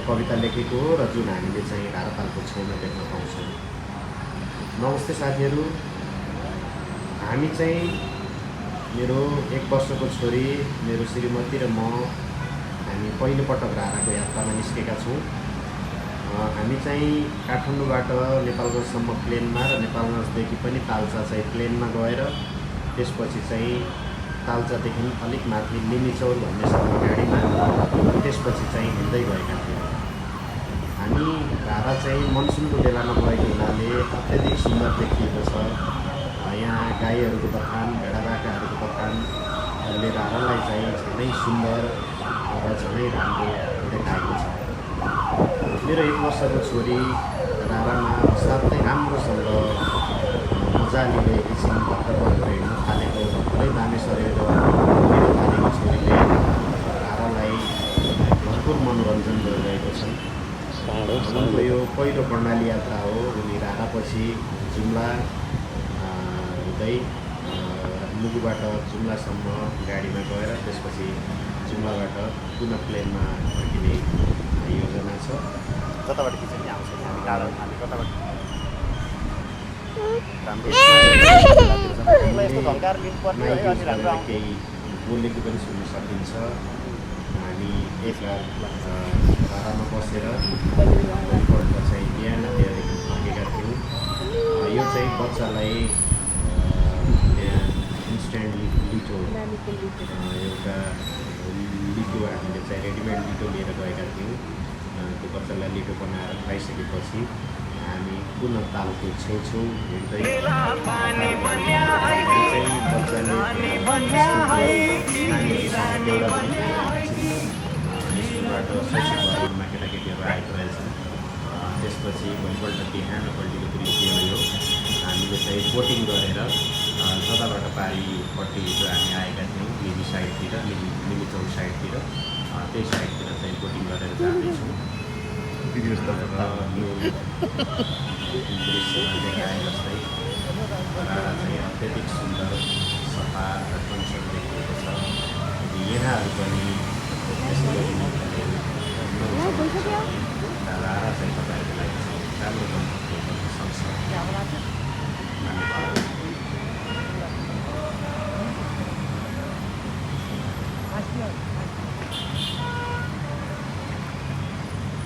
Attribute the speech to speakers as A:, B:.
A: कविता लेखेको हो र जुन हामीले चाहिँ रारापालको छेउमा देख्न पाउँछौँ। नमस्ते साथीहरू, हामी चाहिँ मेरो 1 वर्षको छोरी, मेरो श्रीमती र म हामी पहिलोपटक राराको यात्रामा निस्केका छौँ। हामी चाहिँ काठमाडौँबाट नेपालगञ्जसम्म प्लेनमा र नेपालगञ्जदेखि पनि ताल्चा चाहिँ प्लेनमा गएर त्यसपछि चाहिँ ताल्चादेखि अलिक माथि लिमिचौर भन्नेसम्म गाडीमा, त्यसपछि चाहिँ हिँड्दै गएका थियौँ। हामी रारा चाहिँ मनसुनको बेलामा गएको हुनाले अत्यधिक सुन्दर देखिएको छ। यहाँ गाईहरूको बथान, भेडा बाख्राहरूको बथानले रारालाई चाहिँ झनै सुन्दर र झनै राम्रो देखाएको छ। मेरो 1 वर्षको छोरी रारामा असाध्यै राम्रोसँग मजाले एकछिन भत्तर हिँड्न थालेको, भर्खरै दामे सरेर हिँड्न थालेको छोरीले रारालाई भरपुर मनोरञ्जन गरिरहेको छ। उनको यो पहिलो कर्णाली यात्रा हो। उनी रारापछि जुम्ला हुँदै मुगुबाट जुम्लासम्म गाडीमा गएर त्यसपछि जुम्लाबाट पुनः प्लेनमा फर्किने योजना छ।
B: कताबाट खिच्ने आउँछ हामी टाढा, हामी कताबाट
A: केही बोलेको पनि सुन्न सकिन्छ। हामी एक रात रारामा बसेर भोलिपल्ट चाहिँ बिहानदेखि फर्केका थियौँ। यो चाहिँ बच्चालाई त्यहाँ इन्स्ट्यान्ट लिटो एउटा लिटो हामीले चाहिँ रेडिमेड लिटो लिएर गएका थियौँ। त्यो बच्चालाई लिटो बनाएर खुवाइसकेपछि हामी पुनः तालको छेउछेउ हिँड्दै स्कुलबाट शैक्षिक केटाकेटीहरू आएको रहेछन्। त्यसपछि भोलिपल्ट बिहानपल्टिको दृश्य हो। हामीले चाहिँ बोटिङ गरेर जताबाट पारिपट्टि जो हामी आएका थियौँ लिमी साइडतिर, लिमिचौर साइडतिर, त्यही साइडतिर चाहिँ बोटिङ गरेर जाँदैछौँ। यो दृश्यमा देखाए जस्तै रारा चाहिँ अत्यधिक सुन्दर, सफा र कन्सर्ट देखिएको छ। यहाँहरू पनि यसरी